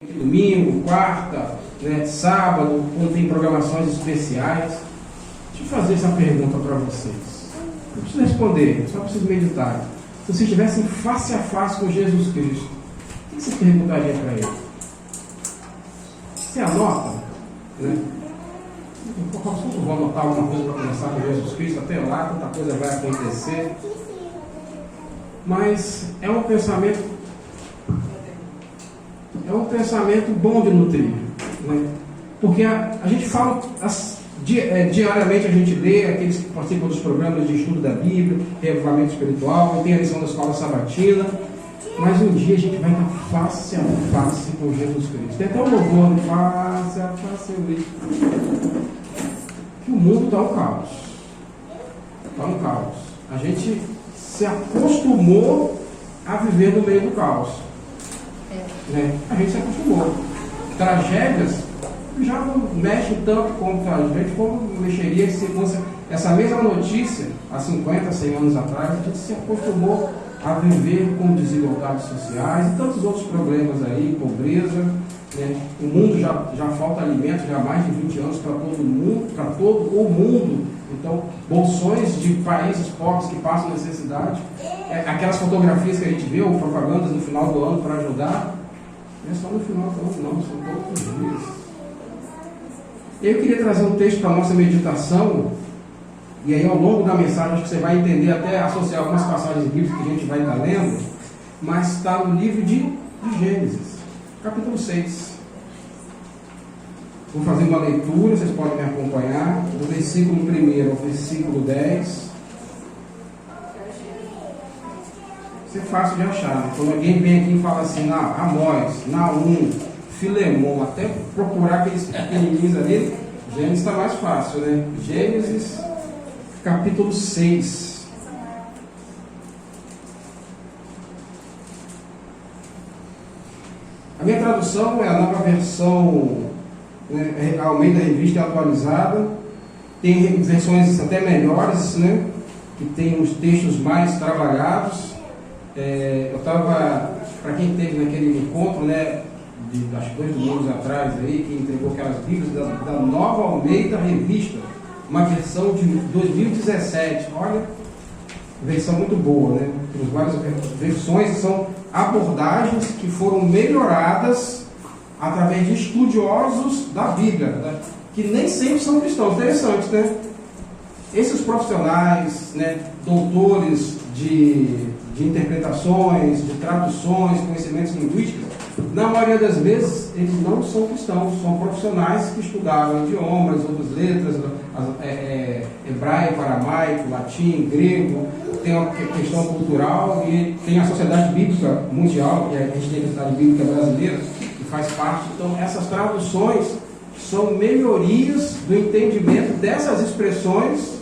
Domingo, quarta, né, sábado, quando tem programações especiais. Deixa eu fazer essa pergunta para vocês. Não preciso responder, só preciso meditar. Se vocês estivessem face a face com Jesus Cristo, o que você perguntaria para ele? Você anota? Né? Eu vou anotar alguma coisa para conversar com Jesus Cristo, até lá, tanta coisa vai acontecer. Mas é um pensamento bom de nutrir, né? Porque a gente fala, diariamente a gente lê, aqueles que participam dos programas de estudo da Bíblia, reavivamento espiritual, tem a lição da escola sabatina, mas um dia a gente vai estar face a face com Jesus Cristo. Tem até um louvor, face a face eu vi. Que o mundo está um caos. Está um caos. A gente se acostumou a viver no meio do caos. Né? A gente se acostumou. Tragédias já não mexem tanto como tragédia, como mexeria se fosse essa mesma notícia há 50, 100 anos atrás. A gente se acostumou a viver com desigualdades sociais e tantos outros problemas aí, pobreza. Né? O mundo já falta alimento já há mais de 20 anos para todo mundo, para todo o mundo. Então, bolsões de países pobres que passam necessidade, aquelas fotografias que a gente vê, ou propagandas no final do ano para ajudar, não é só no final do ano, não, são todos os dias. Eu queria trazer um texto para a nossa meditação, e aí ao longo da mensagem acho que você vai entender, até associar algumas passagens bíblicas que a gente vai estar lendo, mas está no livro de Gênesis, capítulo 6. Vou fazer uma leitura, vocês podem me acompanhar, do versículo 1 ao versículo 10. Isso é fácil de achar, né? Quando alguém vem aqui e fala assim, Amós, Naum, Filemon, até procurar aqueles pequenininhos ali, Gênesis está mais fácil, né? Gênesis, capítulo 6. A minha tradução é a nova versão, né, Almeida Revista Atualizada. Tem versões até melhores, né, que tem os textos mais trabalhados. Eu estava, para quem esteve naquele encontro, né, de acho que 2 domingos atrás, aí, que entregou aquelas Bíblias da nova Almeida Revista, uma versão de 2017. Olha, versão muito boa, né? Tem várias versões, são abordagens que foram melhoradas através de estudiosos da Bíblia, né? Que nem sempre são cristãos. Interessante, né? Esses profissionais, né, doutores de interpretações, de traduções, conhecimentos linguísticos, na maioria das vezes eles não são cristãos, são profissionais que estudaram idiomas, outras letras, hebraico, aramaico, latim, grego. Tem uma questão cultural e tem a Sociedade Bíblica Mundial, que a gente tem a Sociedade Bíblica Brasileira, que faz parte. Então, essas traduções são melhorias do entendimento dessas expressões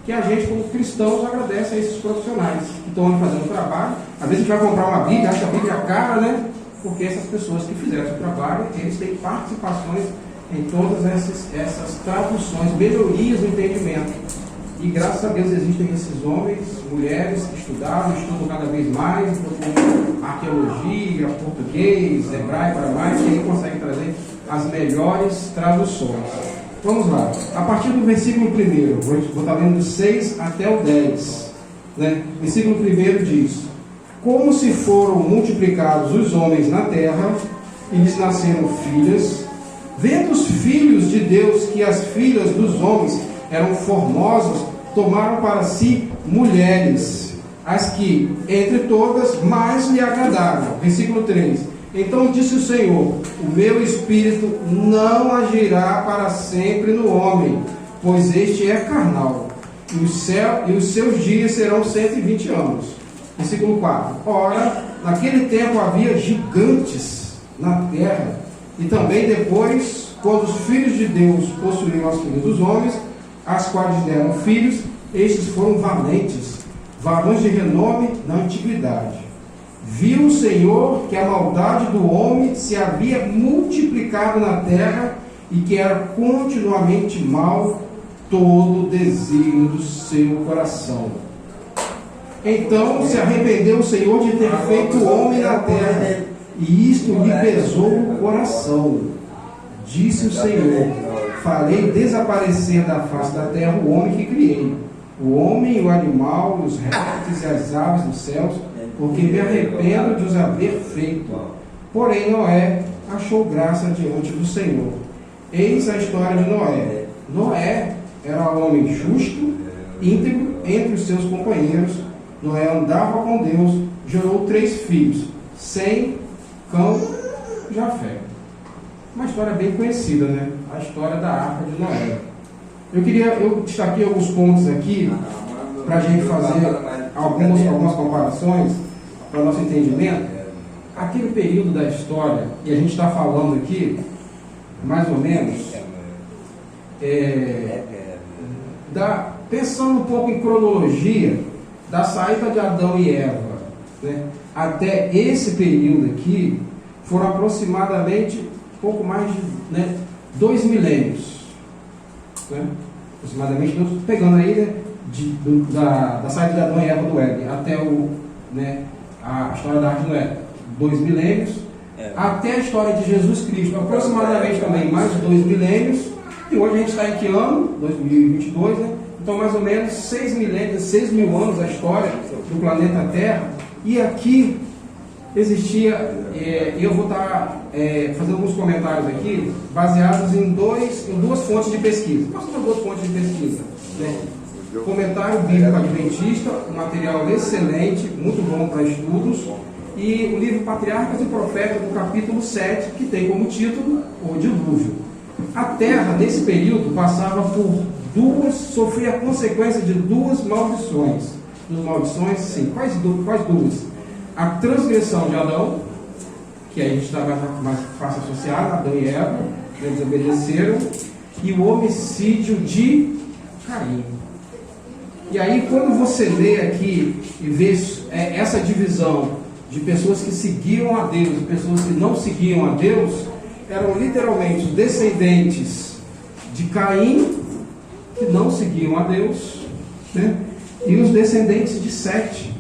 que a gente, como cristãos, agradece a esses profissionais que estão ali fazendo o trabalho. Às vezes a gente vai comprar uma Bíblia, acha a Bíblia cara, né? Porque essas pessoas que fizeram esse trabalho, eles têm participações em todas essas traduções, melhorias do entendimento. E graças a Deus existem esses homens, mulheres que estudam cada vez mais, com arqueologia, português, hebraico, aramaico, e aí conseguem trazer as melhores traduções. Vamos lá, a partir do versículo 1, vou estar lendo do 6 até o 10. Né? Versículo 1 diz: como se foram multiplicados os homens na terra, e lhes nasceram filhas, vendo os filhos de Deus que as filhas dos homens eram formosas, tomaram para si mulheres, as que, entre todas, mais lhe agradaram. Versículo 3. Então disse o Senhor: o meu espírito não agirá para sempre no homem, pois este é carnal, e os seus dias serão 120 anos. Versículo 4. Ora, naquele tempo havia gigantes na terra, e também depois, quando os filhos de Deus possuíram as filhas dos homens, as quais deram filhos, estes foram valentes, varões de renome na antiguidade. Viu o Senhor que a maldade do homem se havia multiplicado na terra, e que era continuamente mal todo o desígnio do seu coração. Então se arrependeu o Senhor de ter feito o homem na terra, e isto lhe pesou no coração. Disse o Senhor: farei desaparecer da face da terra o homem que criei, o homem e o animal, os répteis e as aves dos céus, porque me arrependo de os haver feito. Porém Noé achou graça diante do Senhor. Eis a história de Noé. Noé era homem justo, íntegro entre os seus companheiros. Noé andava com Deus, gerou 3 filhos, Sem, Cão e Jafé. Uma história bem conhecida, né? A história da Arca de Noé. Eu destaquei alguns pontos aqui para a gente fazer algumas comparações para o nosso entendimento. Aquele período da história, e a gente está falando aqui, mais ou menos, pensando um pouco em cronologia, da saída de Adão e Eva, né, até esse período aqui, foram aproximadamente pouco mais de 2 milênios. Né? Aproximadamente, pegando aí, né, da saída de Adão e Eva do Éden até a história da Arca de Noé, 2 milênios, até a história de Jesus Cristo, aproximadamente também mais de 2 milênios, e hoje a gente está em que ano? 2022, né? Então mais ou menos 6 milênios, 6 mil anos a história do planeta Terra, e aqui existia, eu vou estar fazendo alguns comentários aqui, baseados em duas fontes de pesquisa. Quais são as 2 fontes de pesquisa? Né? Comentário Bíblico Adventista, um material excelente, muito bom para estudos, e o livro Patriarcas e Profetas, do capítulo 7, que tem como título O Dilúvio. A Terra, nesse período, passava por sofria a consequência de 2 maldições. 2 maldições, sim. Quais 2? A transgressão de Adão, que a gente está mais fácil associar, Adão e Eva, eles desobedeceram, e o homicídio de Caim. E aí, quando você lê aqui e vê essa divisão de pessoas que seguiam a Deus e pessoas que não seguiam a Deus, eram literalmente descendentes de Caim, que não seguiam a Deus, né? E os descendentes de Sete,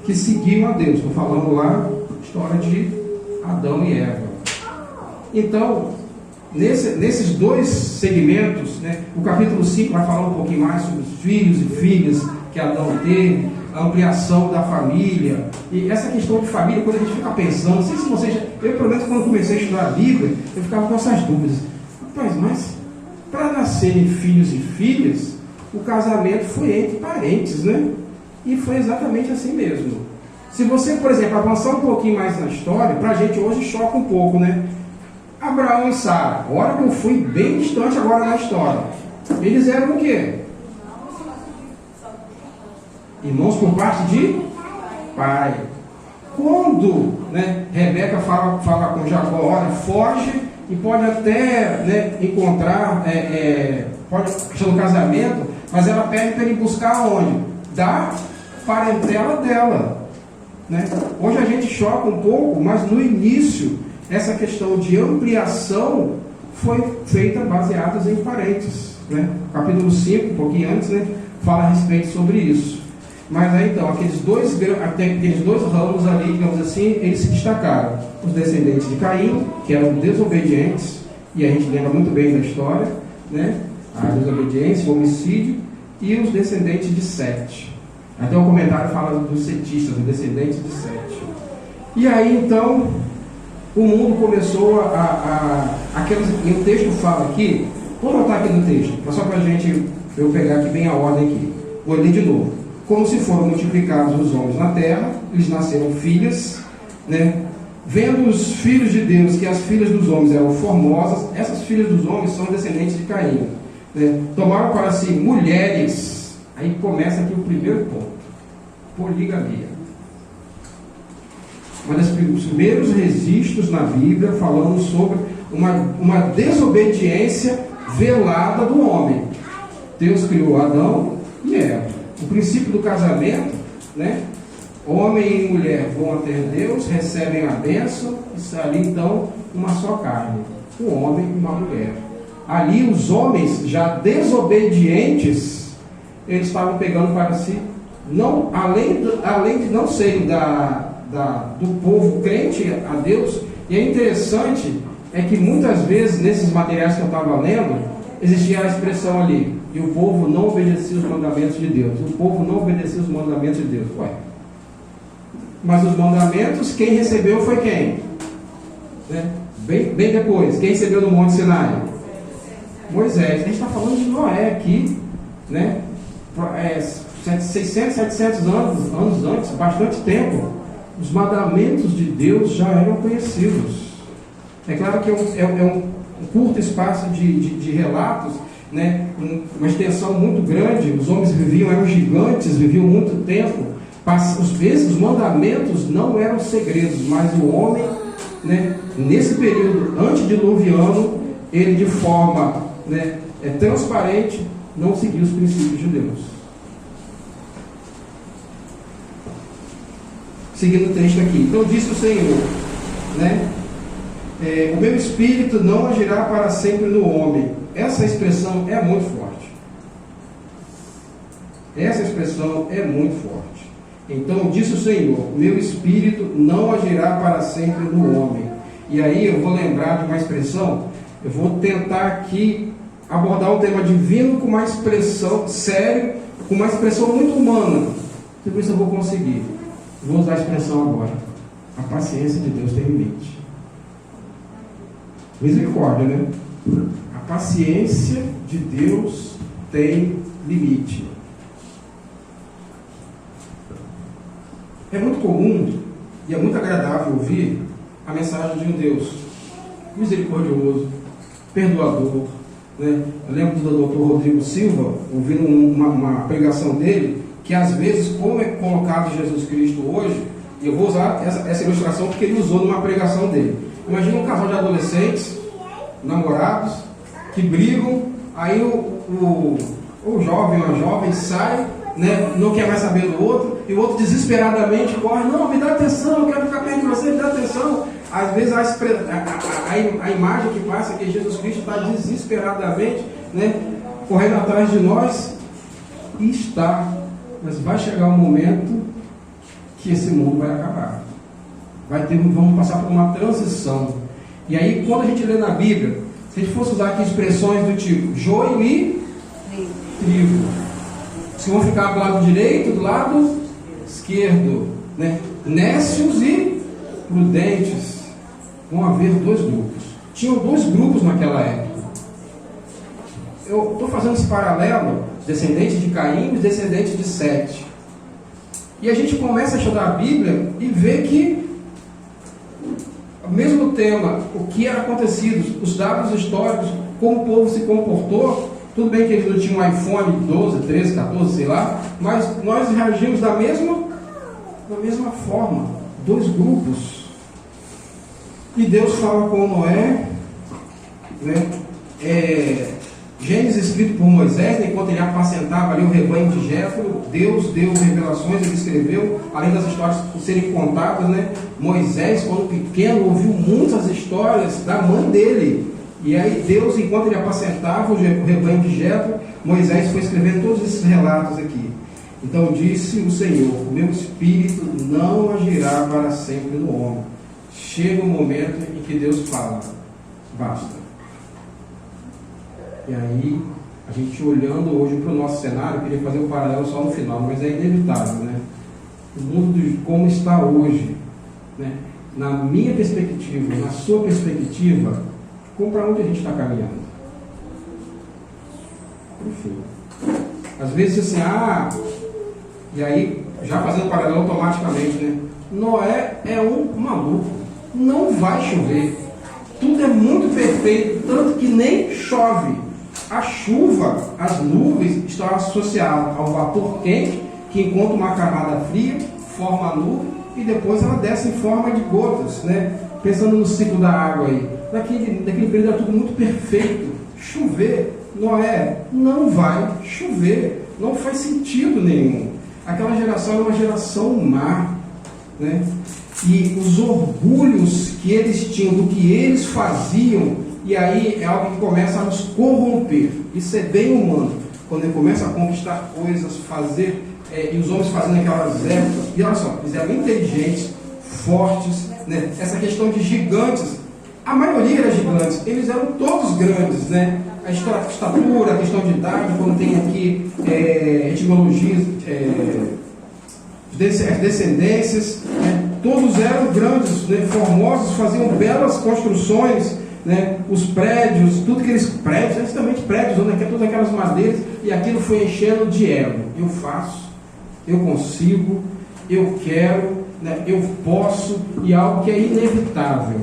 que seguiam a Deus. Estou falando lá, história de Adão e Eva. Então, nesses 2 segmentos, né, o capítulo 5 vai falar um pouquinho mais sobre os filhos e filhas que Adão teve, a ampliação da família, e essa questão de família, quando a gente fica pensando, não sei se vocês, eu pelo menos quando comecei a estudar a Bíblia, eu ficava com essas dúvidas. Rapaz, mas para nascerem filhos e filhas, o casamento foi entre parentes, né? E foi exatamente assim mesmo. Se você, por exemplo, avançar um pouquinho mais na história, para a gente hoje choca um pouco, né? Abraão e Sara, agora que eu fui bem distante agora na história, eles eram o quê? Irmãos por parte de pai. Quando, né, Rebeca fala com Jacó, olha, foge, e pode até, né, encontrar, pode questão do casamento, mas ela pede para ele buscar onde? Da parentela dela. Né? Hoje a gente choca um pouco, mas no início, essa questão de ampliação foi feita baseada em parentes. Né? Capítulo 5, um pouquinho antes, né, fala a respeito sobre isso. Mas aí então, aqueles dois ramos ali, digamos assim, eles se destacaram. Os descendentes de Caim, que eram desobedientes, e a gente lembra muito bem da história, né? A desobediência, o homicídio, e os descendentes de Sete. Até o comentário fala dos setistas, dos descendentes de Sete. E aí então, o mundo começou e o texto fala aqui, vou voltar aqui no texto, só para eu pegar aqui bem a ordem aqui. Vou ler de novo. Como se foram multiplicados os homens na terra, eles nasceram filhas, né? Vendo os filhos de Deus que as filhas dos homens eram formosas, essas filhas dos homens são descendentes de Caim, né? Tomaram para si mulheres. Aí começa aqui o primeiro ponto: poligamia. Os primeiros registros na Bíblia falando sobre uma desobediência velada do homem. Deus criou Adão e Eva. O princípio do casamento, né? Homem e mulher vão até Deus, recebem a bênção, e ali então uma só carne, um homem e uma mulher. Ali os homens já desobedientes, eles estavam pegando para si, não, além de não serem do povo crente a Deus. E é interessante que muitas vezes nesses materiais que eu estava lendo, existia a expressão ali: e o povo não obedecia os mandamentos de Deus. O povo não obedecia os mandamentos de Deus. Ué, mas os mandamentos, quem recebeu foi quem? Né? Bem depois, quem recebeu no Monte Sinai? Moisés. A gente está falando de Noé aqui, né? 600, 700 anos antes, bastante tempo. Os mandamentos de Deus já eram conhecidos. É claro que é um curto espaço de relatos, né? Uma extensão muito grande. Os homens eram gigantes, viviam muito tempo. Os mandamentos não eram segredos, mas o homem, né, nesse período antediluviano, ele de forma, né, transparente, não seguia os princípios de Deus. Seguindo o texto aqui: então disse o Senhor, né, o meu espírito não agirá para sempre no homem. Essa expressão é muito forte. Essa expressão é muito forte. Então disse o Senhor: meu espírito não agirá para sempre no homem. E aí eu vou lembrar de uma expressão. Eu vou tentar aqui abordar o tema divino com uma expressão séria, com uma expressão muito humana. Deixa eu ver se eu vou conseguir. Vou usar a expressão agora: a paciência de Deus tem limite. Misericórdia, né? A paciência de Deus tem limite. É muito comum e é muito agradável ouvir a mensagem de um Deus misericordioso, perdoador, né? Eu lembro do Dr. Rodrigo Silva, ouvindo uma pregação dele, que às vezes, como é colocado Jesus Cristo hoje, e eu vou usar essa ilustração porque ele usou numa pregação dele. Imagina um casal de adolescentes, namorados, que brigam, aí o jovem ou a jovem sai, né, não quer mais saber do outro, e o outro desesperadamente corre: não, me dá atenção, eu quero ficar perto de você, me dá atenção. Às vezes a imagem que passa é que Jesus Cristo está desesperadamente, né, correndo atrás de nós, e está, mas vai chegar um momento que esse mundo vai acabar. Vamos passar por uma transição. E aí, quando a gente lê na Bíblia, se a gente fosse usar aqui expressões do tipo joio e trigo, se vão ficar do lado direito, do lado esquerdo, né? Nécios e prudentes. Vão haver dois grupos. Tinham dois grupos naquela época. Eu estou fazendo esse paralelo: descendente de Caim e descendente de Sete. E a gente começa a estudar a Bíblia e vê que o mesmo tema, o que era acontecido, os dados históricos, como o povo se comportou. Tudo bem que eles não tinham um iPhone 12, 13, 14, sei lá, mas nós reagimos da mesma forma. Dois grupos. E Deus fala com Noé, né? Gênesis escrito por Moisés, né, enquanto ele apacentava ali o rebanho de Jétro, Deus deu revelações, ele escreveu, além das histórias por serem contadas, né? Moisés, quando pequeno, ouviu muitas histórias da mãe dele. E aí Deus, enquanto ele apacentava o rebanho de Jétro, Moisés foi escrevendo todos esses relatos aqui. Então disse o Senhor: meu espírito não agirá para sempre no homem. Chega um momento em que Deus fala: basta. E aí, a gente olhando hoje para o nosso cenário, eu queria fazer um paralelo só no final, mas é inevitável, né? O mundo como está hoje, né? Na minha perspectiva, na sua perspectiva, para onde a gente está caminhando? Enfim. Às vezes assim, e aí, já fazendo paralelo automaticamente, né? Noé é um maluco. Não vai chover. Tudo é muito perfeito, tanto que nem chove. A chuva, as nuvens estão associadas ao vapor quente, que encontra uma camada fria, forma a nuvem, e depois ela desce em forma de gotas, né? Pensando no ciclo da água aí. Naquele período era tudo muito perfeito. Chover, Noé, não vai chover. Não faz sentido nenhum. Aquela geração era uma geração má, né? E os orgulhos que eles tinham do que eles faziam, e aí é algo que começa a nos corromper. Isso é bem humano. Quando ele começa a conquistar coisas, fazer, e os homens fazendo aquelas épocas, e olha só, eles eram inteligentes, fortes, né? Essa questão de gigantes, a maioria era gigantes, eles eram todos grandes, né? A estatura, a questão de idade, quando tem aqui etimologias, descendências, né? Todos eram grandes, né? Formosos, faziam belas construções, né? Os prédios, tudo que eles prédios, justamente prédios, né? Todas aquelas madeiras, e aquilo foi enchendo de ego. Eu faço, eu consigo, eu quero, né? Eu posso, e algo que é inevitável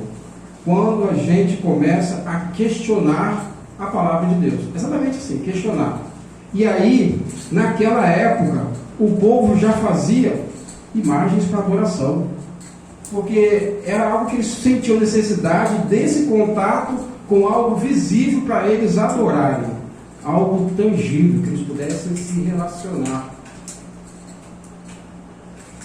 quando a gente começa a questionar a palavra de Deus. Exatamente assim, questionar. E aí, naquela época, o povo já fazia imagens para adoração, porque era algo que eles sentiam necessidade desse contato com algo visível para eles adorarem, algo tangível, que eles pudessem se relacionar.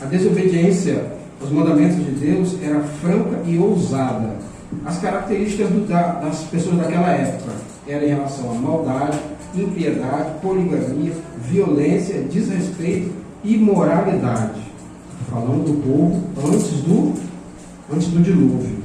A desobediência aos mandamentos de Deus era franca e ousada. As características das pessoas daquela época eram em relação à maldade, impiedade, poligamia, violência, desrespeito e imoralidade. Falando do povo antes do dilúvio.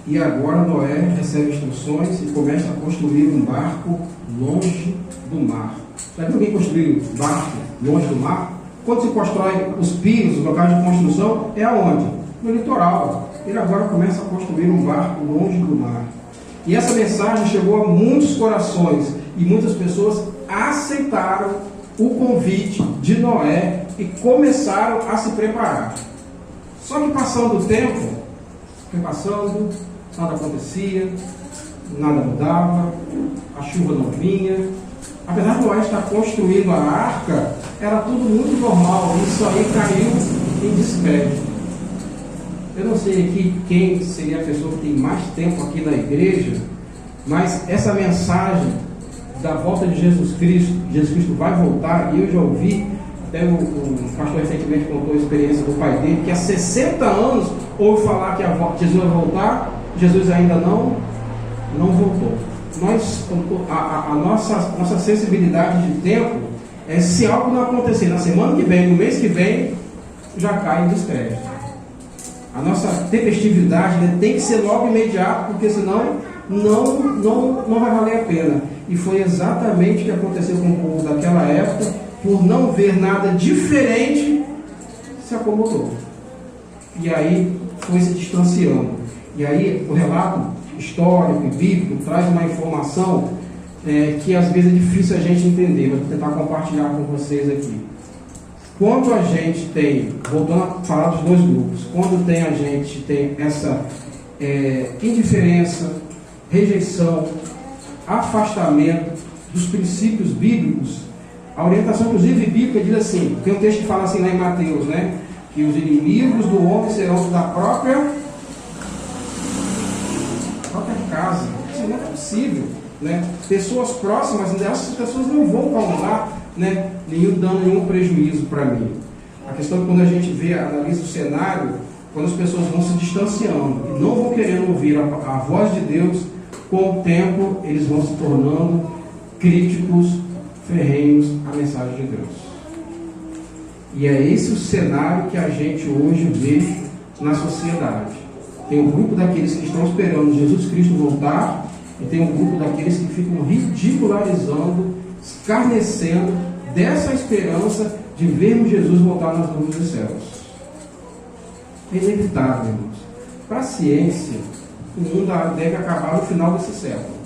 E agora Noé recebe instruções e começa a construir um barco longe do mar. Já viu alguém construir um barco longe do mar? Quando se constrói os piers, os locais de construção, é aonde? No litoral. Ele agora começa a construir um barco longe do mar. E essa mensagem chegou a muitos corações e muitas pessoas aceitaram o convite de Noé e começaram a se preparar. Só que passando o tempo, foi passando, nada acontecia, nada mudava, a chuva não vinha. Apesar de Noé estar construindo a arca, era tudo muito normal. Isso aí caiu em descrédito. Eu não sei aqui quem seria a pessoa que tem mais tempo aqui na igreja, mas essa mensagem da volta de Jesus Cristo vai voltar, e eu já ouvi, até o pastor recentemente contou a experiência do pai dele, que há 60 anos ouve falar que Jesus vai voltar, Jesus ainda não voltou. A nossa sensibilidade de tempo é, se algo não acontecer na semana que vem, no mês que vem, já cai em descrédito. A nossa tempestividade, né, tem que ser logo imediato, porque senão não vai valer a pena. E foi exatamente o que aconteceu com o povo daquela época, por não ver nada diferente, se acomodou. E aí foi se distanciando. E aí o relato histórico e bíblico traz uma informação que às vezes é difícil a gente entender. Vou tentar compartilhar com vocês aqui. Quando a gente tem, voltando a falar dos dois grupos, quando a gente tem essa indiferença, rejeição, afastamento dos princípios bíblicos, a orientação inclusive bíblica diz assim, tem um texto que fala assim lá em Mateus, né, que os inimigos do homem serão da própria casa. Isso não é possível, né? Pessoas próximas, essas pessoas não vão causar, né, nenhum dano, nenhum prejuízo para mim. A questão é que quando a gente analisa o cenário, quando as pessoas vão se distanciando e não vão querendo ouvir a voz de Deus, com o tempo eles vão se tornando críticos, ferrenhos à mensagem de Deus. E é esse o cenário que a gente hoje vê na sociedade. Tem um grupo daqueles que estão esperando Jesus Cristo voltar, e tem um grupo daqueles que ficam ridicularizando, escarnecendo dessa esperança de vermos Jesus voltar nas nuvens dos céus. É inevitável, irmãos. Para a ciência, o mundo deve acabar no final desse século.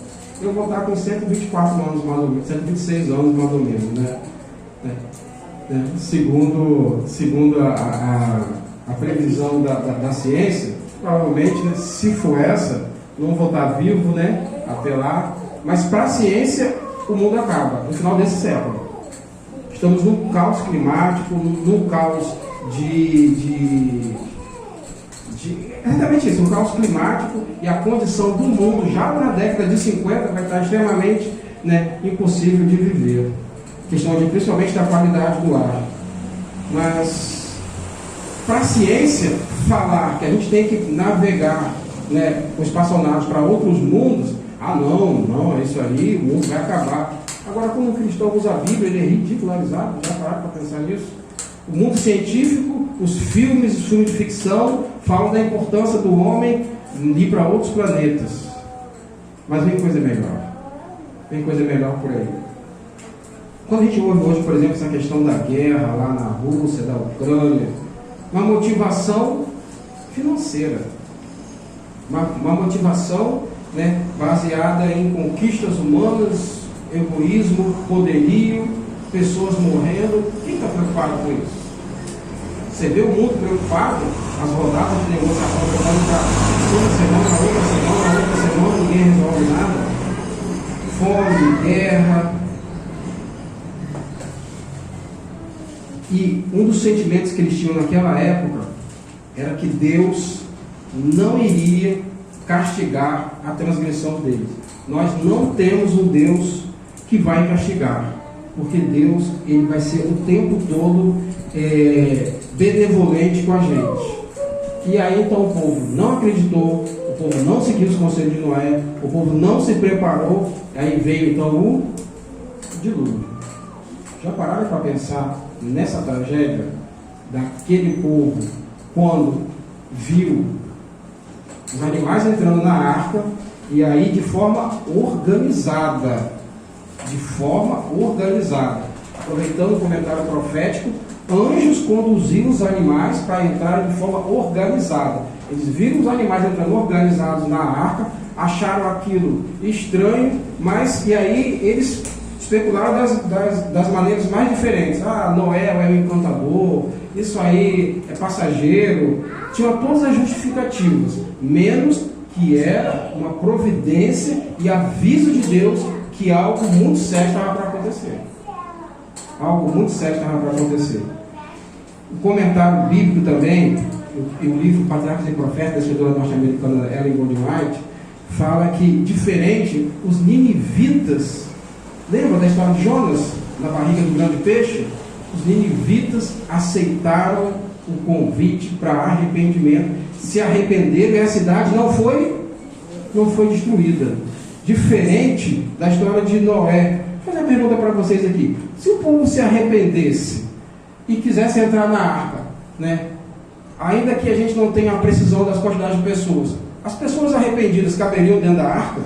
Eu vou estar com 124 anos mais ou menos, 126 anos mais ou menos, né? Segundo a previsão da ciência, provavelmente, né, se for essa, não vou estar vivo, né, até lá. Mas para a ciência, o mundo acaba no final desse século. Estamos num caos climático, num caos exatamente isso, um caos climático, e a condição do mundo já na década de 50 vai estar extremamente, né, impossível de viver. Questão principalmente da qualidade do ar. Mas para a ciência falar que a gente tem que navegar, né, com espaçonaves para outros mundos, não, é isso aí, o mundo vai acabar. Agora, quando um cristão usa a Bíblia, ele é ridicularizado. Já pararam para pensar nisso? O mundo científico, os filmes de ficção falam da importância do homem ir para outros planetas. Mas vem coisa melhor. Vem coisa melhor por aí. Quando a gente ouve hoje, por exemplo, essa questão da guerra lá na Rússia, da Ucrânia, uma motivação financeira. Uma motivação, né, baseada em conquistas humanas, egoísmo, poderio, pessoas morrendo. Quem está preocupado com isso? Você vê o mundo preocupado, as rodadas de negociação econômica outra semana, ninguém resolve nada. Fome, guerra. E um dos sentimentos que eles tinham naquela época era que Deus não iria castigar a transgressão deles. Nós não temos um Deus que vai castigar, porque Deus, ele vai ser o tempo todo benevolente com a gente. E aí então o povo não acreditou, o povo não seguiu os conselhos de Noé, o povo não se preparou, aí veio então o dilúvio. Já pararam para pensar nessa tragédia daquele povo quando viu os animais entrando na arca, e aí de forma organizada, aproveitando o comentário profético, anjos conduziram os animais para entrarem de forma organizada. Eles viram os animais entrando organizados na arca, acharam aquilo estranho, mas e aí eles especularam das maneiras mais diferentes. Noé é um encantador, isso aí é passageiro. Tinham todas as justificativas, menos que era uma providência e aviso de Deus que algo muito sério estava para acontecer. O comentário bíblico também, o livro Patriarcas e Profetas, da escritora norte-americana Ellen Golding White, fala que, diferente, os ninivitas, lembra da história de Jonas, na barriga do grande peixe? Os ninivitas aceitaram o convite para arrependimento, se arrependeram e a cidade não foi destruída. Diferente da história de Noé. Vou fazer uma pergunta para vocês aqui. Se o povo se arrependesse e quisesse entrar na arca, né, ainda que a gente não tenha a precisão das quantidades de pessoas, as pessoas arrependidas caberiam dentro da arca?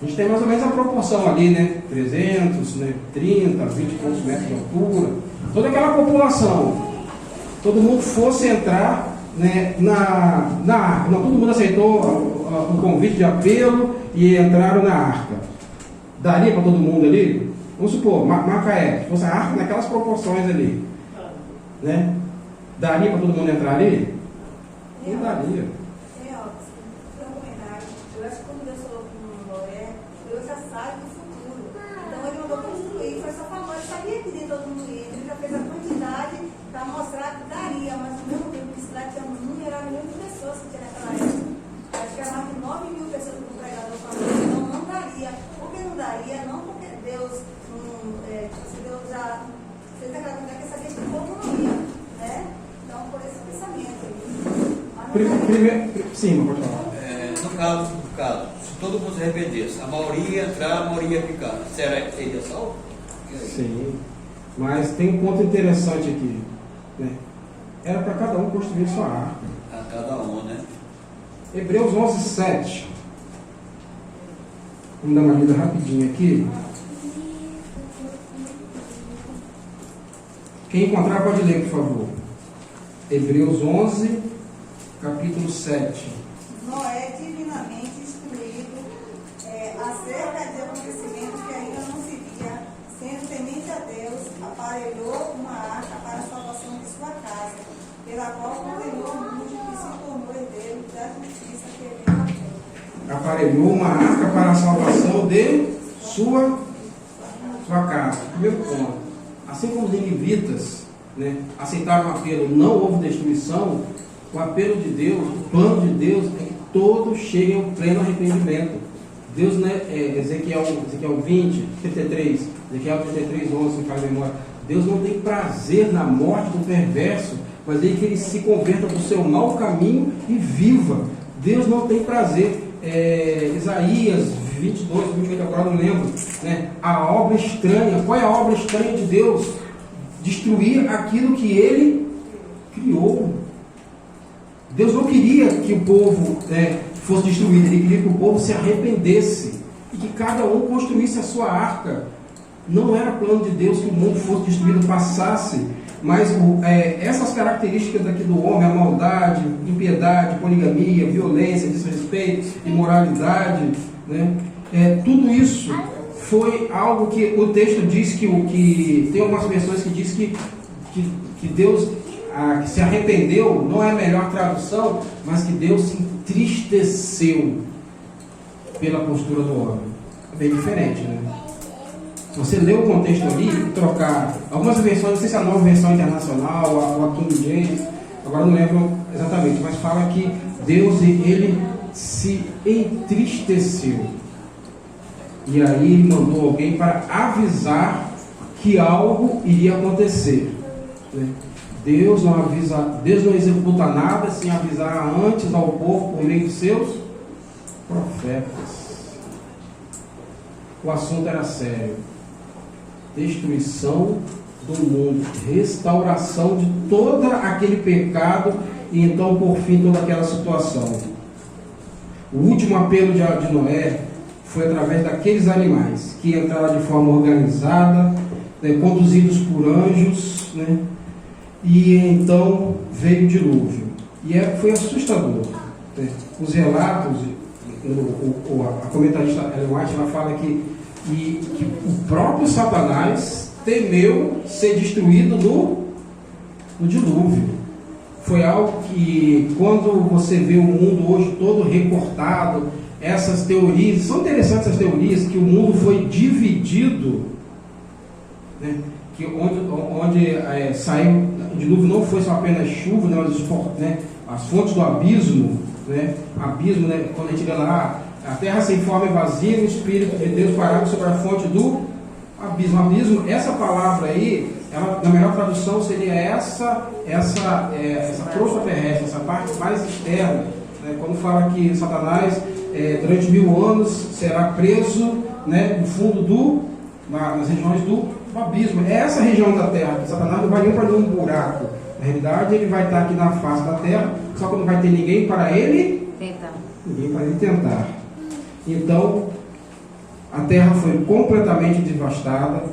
A gente tem mais ou menos a proporção ali, né? 300, né? 30, 20 e poucos metros de altura. Toda aquela população, todo mundo fosse entrar, né, na arca. Não, todo mundo aceitou o convite de apelo e entraram na arca. Daria para todo mundo ali? Vamos supor, Macaé, se fosse a arca naquelas proporções ali, né? Daria para todo mundo entrar ali? Não daria. Sim, pode falar. No caso, se todo mundo se arrependesse, a maioria entrar, a maioria ficar, seria salvo? Sim, mas tem um ponto interessante aqui, né? Era para cada um construir sua arca. A cada um, né? Hebreus 11:7. Vamos dar uma lida rapidinho aqui. Quem encontrar pode ler, por favor. Hebreus 11, capítulo 7. Noé, divinamente instruído acerca de acontecimentos que ainda não se via, sendo temente a Deus, aparelhou uma arca para a salvação de sua casa, pela qual condenou o mundo que se tornou herdeiro da justiça que veio na terra. Aparelhou uma arca para a salvação de sua casa. Primeiro ponto. Assim como os ninivitas, né, aceitaram o apelo, não houve destruição. O apelo de Deus, o plano de Deus é que todos cheguem ao pleno arrependimento. Deus, né, Ezequiel 20, 33, Ezequiel 33, 11, faz memória. Deus não tem prazer na morte do perverso, mas ele que ele se converta do seu mau caminho e viva. Deus não tem prazer. Isaías 22, 28, agora não lembro, né? A obra estranha. Qual é a obra estranha de Deus? Destruir aquilo que Ele criou. Deus não queria que o povo fosse destruído, Ele queria que o povo se arrependesse e que cada um construísse a sua arca. Não era plano de Deus que o mundo fosse destruído, passasse, mas essas características aqui do homem, a maldade, impiedade, poligamia, violência, desrespeito, imoralidade, né? Tudo isso foi algo que o texto diz que tem algumas versões que diz que Deus que se arrependeu, não é a melhor tradução, mas que Deus se entristeceu pela postura do homem. É bem diferente, né? Se você ler o contexto ali e trocar algumas versões, não sei se é a nova versão internacional ou a King James, agora não lembro exatamente, mas fala que Deus, ele se entristeceu. E aí ele mandou alguém para avisar que algo iria acontecer, né? Deus não executa nada sem avisar antes ao povo por meio de seus profetas. O assunto era sério. Destruição do mundo, restauração de todo aquele pecado e então por fim toda aquela situação. O último apelo de Noé foi através daqueles animais que entraram de forma organizada, né, conduzidos por anjos, né, e então veio o dilúvio. E foi assustador, né? Os relatos, a comentarista Ellen White, ela fala que o próprio Satanás temeu ser destruído no dilúvio. Foi algo que, quando você vê o mundo hoje todo recortado, essas teorias, são interessantes as teorias, que o mundo foi dividido, né? Que onde saiu o dilúvio não foi só apenas chuva, né? As fontes do abismo, né? Abismo, né? Quando a gente lê lá, a terra sem forma e vazia, o Espírito de Deus parado sobre a fonte do abismo. Abismo, essa palavra aí, ela, na melhor tradução seria essa crosta terrestre, essa parte mais externa, né? Quando fala que Satanás durante 1000 anos será preso, né, no fundo nas regiões do abismo. É essa região da terra que Satanás não vai nem para nenhum buraco. Na realidade, ele vai estar aqui na face da terra, só que não vai ter ninguém para ele tentar. Então, a terra foi completamente devastada.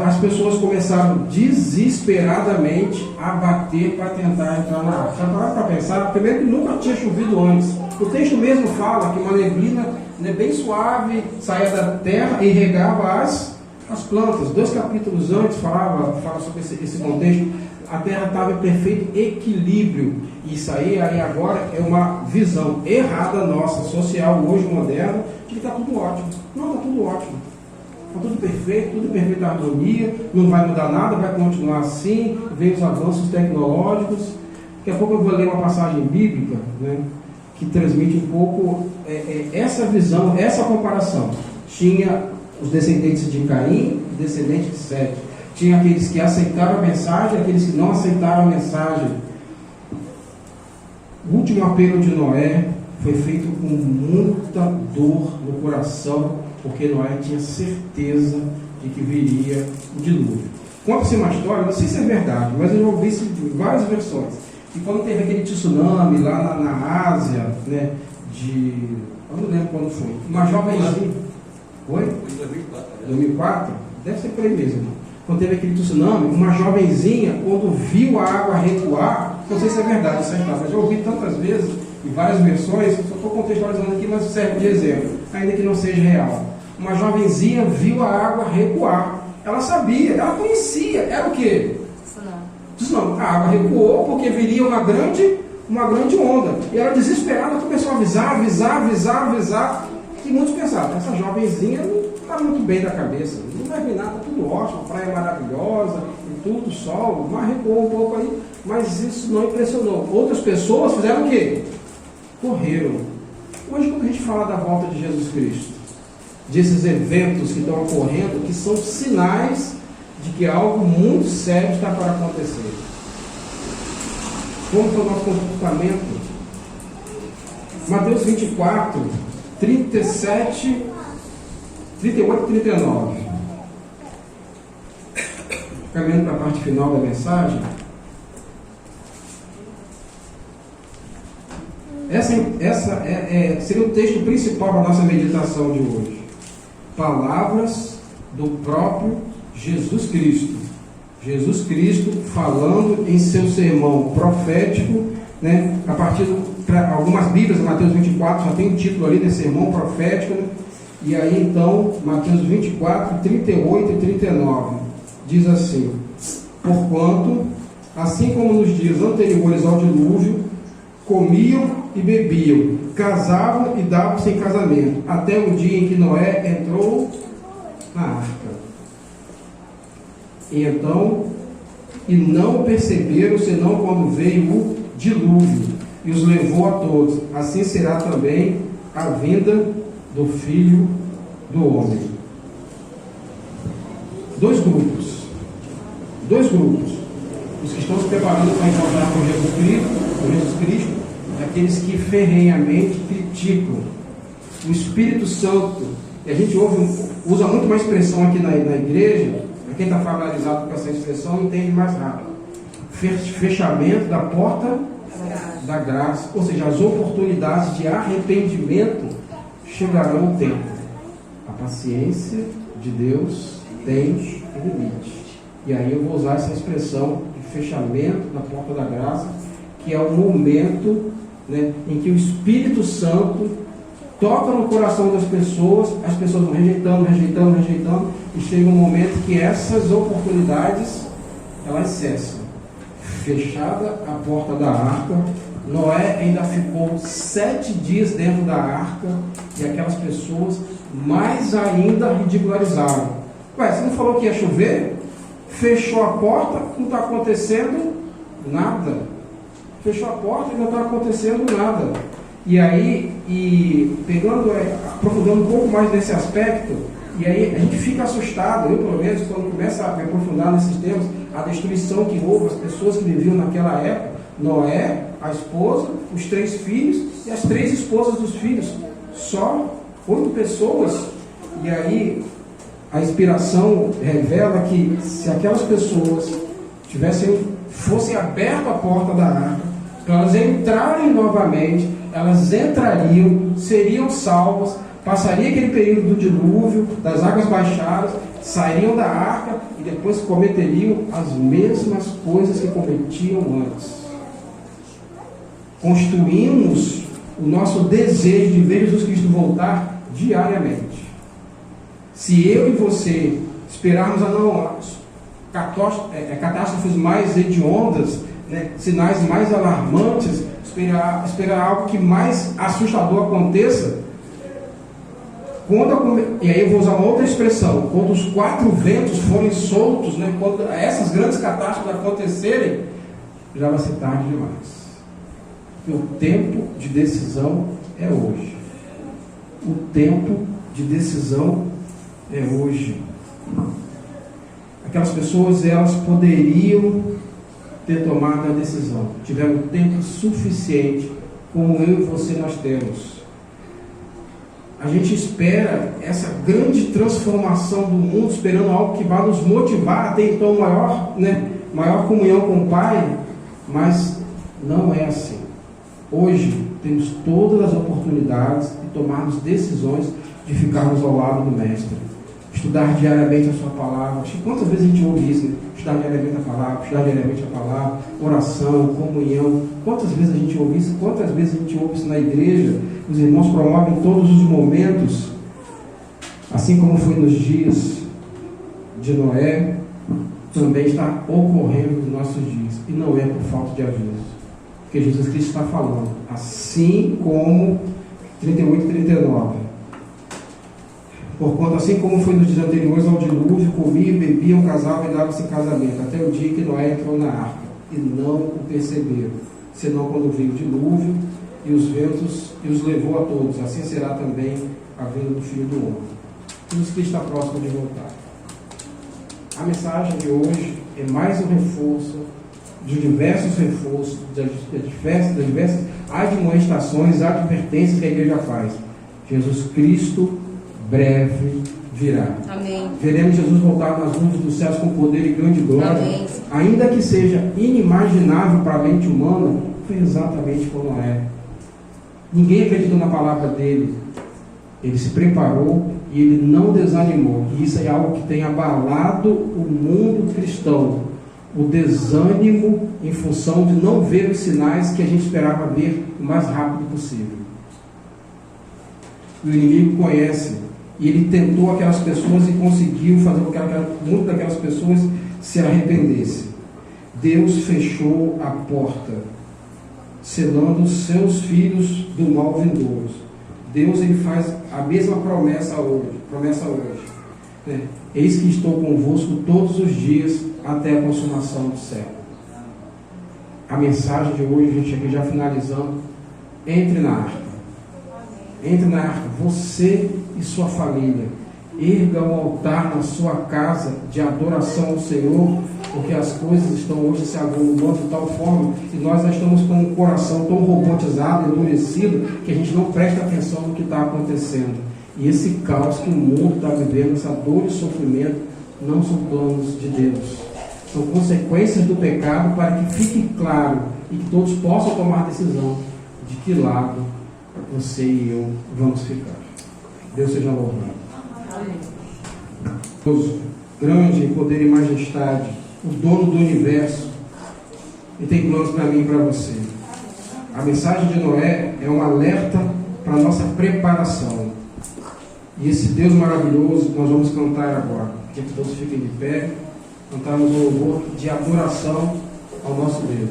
As pessoas começaram desesperadamente a bater para tentar entrar na arca. Já pararam para pensar? Primeiro que nunca tinha chovido antes. O texto mesmo fala que uma neblina, né, bem suave saía da terra e regava as plantas. 2 capítulos antes fala sobre esse contexto. A terra estava em perfeito equilíbrio. Isso aí agora é uma visão errada nossa, social, hoje moderna, de que está tudo ótimo. Não, está tudo ótimo. Está tudo perfeito, tudo em perfeita harmonia, não vai mudar nada, vai continuar assim, vem os avanços tecnológicos. Daqui a pouco eu vou ler uma passagem bíblica, né, que transmite um pouco essa visão, essa comparação. Tinha os descendentes de Caim, os descendentes de Sete. Tinha aqueles que aceitaram a mensagem, aqueles que não aceitaram a mensagem. O último apelo de Noé foi feito com muita dor no coração, porque Noé tinha certeza de que viria o dilúvio. Conta-se uma história, não sei se é verdade, mas eu já ouvi isso em várias versões. E quando teve aquele tsunami lá na Ásia, né, eu não lembro quando foi, uma jovenzinha. Foi? 2004? Deve ser por aí mesmo. Quando teve aquele tsunami, uma jovenzinha, quando viu a água recuar, não sei se é verdade essa história, mas eu ouvi tantas vezes, em várias versões, só estou contextualizando aqui, mas serve de exemplo, ainda que não seja real. Uma jovenzinha viu a água recuar. Ela sabia, ela conhecia. Era o quê? Tsunami. A água recuou porque viria uma grande onda. E ela, desesperada, começou a avisar. E muitos pensavam, essa jovenzinha não está muito bem da cabeça, não vai vir nada, está tudo ótimo, praia maravilhosa, e tudo, sol, mas recuou um pouco aí, mas isso não impressionou. Outras pessoas fizeram o quê? Correram. Hoje, quando a gente fala da volta de Jesus Cristo, desses eventos que estão ocorrendo, que são sinais de que algo muito sério está para acontecer. Como foi o nosso comportamento? Mateus 24, 37, 38 e 39. Caminhando para a parte final da mensagem. Essa seria o texto principal para a nossa meditação de hoje. Palavras do próprio Jesus Cristo. Jesus Cristo falando em seu sermão profético, né? A partir para algumas Bíblias, Mateus 24 já tem o título ali de sermão profético, né? E aí então, Mateus 24, 38 e 39 diz assim: porquanto, assim como nos dias anteriores ao dilúvio, comiam e bebiam, casavam e davam-se em casamento, até o dia em que Noé entrou na arca. E não perceberam, senão quando veio o dilúvio, e os levou a todos. Assim será também a vinda do Filho do Homem. Dois grupos. Os que estão se preparando para encontrar com Jesus Cristo, aqueles que ferrenhamente criticam o Espírito Santo. E a gente usa muito mais expressão aqui na igreja. Para quem está familiarizado com essa expressão, entende mais rápido. Fechamento da porta da graça, ou seja, as oportunidades de arrependimento chegarão o tempo. A paciência de Deus tem limite. E aí eu vou usar essa expressão de fechamento da porta da graça, que é o momento, né, em que o Espírito Santo toca no coração das pessoas, as pessoas vão rejeitando, e chega um momento que essas oportunidades elas cessam. Fechada a porta da arca, Noé ainda ficou 7 dias dentro da arca, e aquelas pessoas mais ainda ridicularizaram. Ué, você não falou que ia chover? Fechou a porta, não está acontecendo nada. Fechou a porta e não está acontecendo nada. E aí, aprofundando um pouco mais nesse aspecto, e aí a gente fica assustado, eu pelo menos, quando começa a me aprofundar nesses temas, a destruição que houve, as pessoas que viviam naquela época, Noé, a esposa, os 3 filhos e as 3 esposas dos filhos, só 8 pessoas. E aí a inspiração revela que se aquelas pessoas fossem abertas a porta da arca, para elas entrarem novamente, elas entrariam, seriam salvas, passaria aquele período do dilúvio, das águas baixadas, sairiam da arca e depois cometeriam as mesmas coisas que cometiam antes. Construímos o nosso desejo de ver Jesus Cristo voltar diariamente. Se eu e você esperarmos catástrofes mais hediondas, né, sinais mais alarmantes, esperar algo que mais assustador aconteça, e aí eu vou usar uma outra expressão, quando os 4 ventos forem soltos, né, quando essas grandes catástrofes acontecerem, já vai ser tarde demais. E o tempo de decisão é hoje. O tempo de decisão é hoje. Aquelas pessoas, elas poderiam ter tomado a decisão, tiveram tempo suficiente, como eu e você nós temos. A gente espera essa grande transformação do mundo, esperando algo que vá nos motivar a ter então maior comunhão com o Pai, mas não é assim. Hoje temos todas as oportunidades de tomarmos decisões de ficarmos ao lado do Mestre, estudar diariamente a sua palavra. Quantas vezes a gente ouve isso, né? Estudar diariamente a palavra, oração, comunhão. Quantas vezes a gente ouve isso? Quantas vezes a gente ouve isso na igreja? Os irmãos promovem todos os momentos, assim como foi nos dias de Noé, também está ocorrendo nos nossos dias, e não é por falta de aviso, porque Jesus Cristo está falando, assim como 38 e 39. Porquanto, assim como foi nos dias anteriores ao dilúvio, comiam, bebiam, casavam e davam-se em casamento, até o dia que Noé entrou na arca, e não o perceberam, senão quando veio o dilúvio e os ventos e os levou a todos. Assim será também a vinda do Filho do Homem. Jesus Cristo está próximo de voltar. A mensagem de hoje é mais um reforço de diversos reforços, das diversas admoestações, advertências que a igreja faz. Jesus Cristo breve virá. Amém. Veremos Jesus voltar nas nuvens dos céus com poder e grande glória. Amém. Ainda que seja inimaginável para a mente humana, foi exatamente como é. Ninguém acreditou na palavra dele. Ele se preparou e ele não desanimou. E isso é algo que tem abalado o mundo cristão. O desânimo em função de não ver os sinais que a gente esperava ver o mais rápido possível. O inimigo conhece. E ele tentou aquelas pessoas e conseguiu fazer com que muitas daquelas pessoas se arrependessem. Deus fechou a porta, selando os seus filhos do mal vindouro. Deus ele faz a mesma promessa hoje. Né? Eis que estou convosco todos os dias até a consumação do século. A mensagem de hoje, a gente aqui já finalizando, entre na arca. Entre na arca, você e sua família. Erga um altar na sua casa de adoração ao Senhor, porque as coisas estão hoje se avolumando de tal forma que nós já estamos com um coração tão robotizado, endurecido, que a gente não presta atenção no que está acontecendo. E esse caos que o mundo está vivendo, essa dor e sofrimento, não são planos de Deus. São consequências do pecado, para que fique claro e que todos possam tomar decisão de que lado você e eu vamos ficar. Deus seja louvado. Deus, grande em poder e majestade, o dono do universo, e tem planos para mim e para você. A mensagem de Noé é um alerta para a nossa preparação. E esse Deus maravilhoso nós vamos cantar agora. Que todos fiquem de pé, cantarmos um louvor de adoração ao nosso Deus.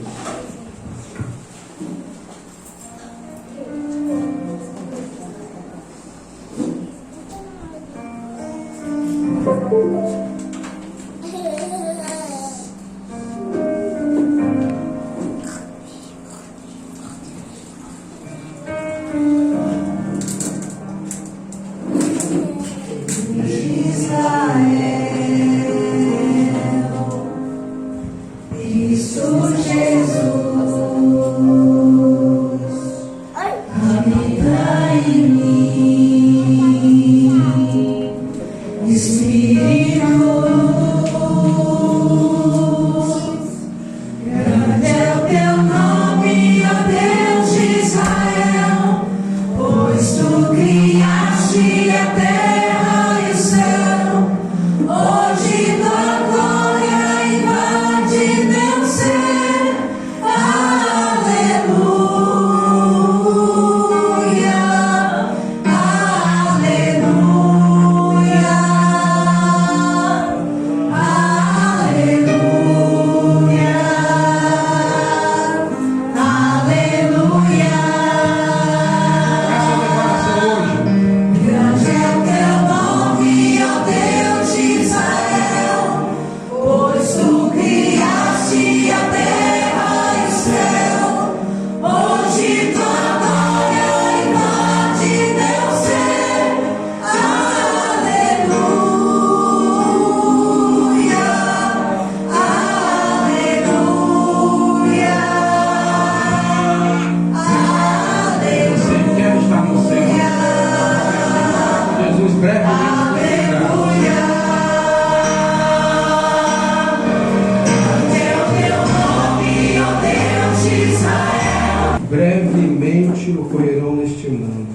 Brevemente ocorrerão neste mundo.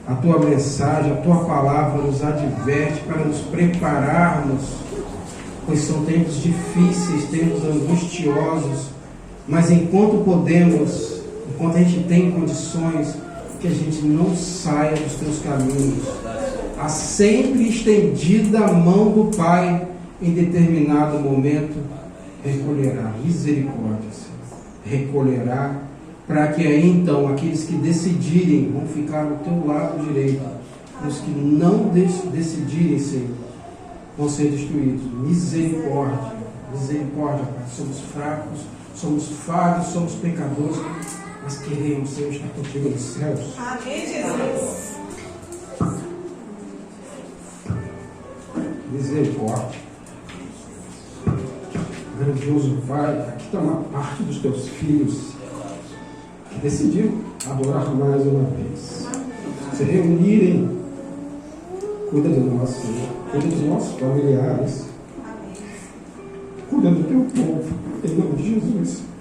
A tua mensagem, a tua palavra nos adverte para nos prepararmos, pois são tempos difíceis, tempos angustiosos, mas enquanto podemos, enquanto a gente tem condições, que a gente não saia dos teus caminhos. Há sempre estendida a mão do Pai, em determinado momento, recolherá, misericórdia, Senhor. Recolherá, para que aí então aqueles que decidirem vão ficar no teu lado direito, os que não decidirem, Senhor, vão ser destruídos. Misericórdia, misericórdia, Pai. Somos fracos, somos falhos, somos pecadores, mas queremos, Senhor, estar contigo nos céus. Amém, Jesus. Misericórdia. Josué, aqui está uma parte dos teus filhos que decidiram adorar mais uma vez. Se reunirem, cuida de nós, Senhor. Cuida dos nossos familiares. Cuida do teu povo. Em nome de Jesus.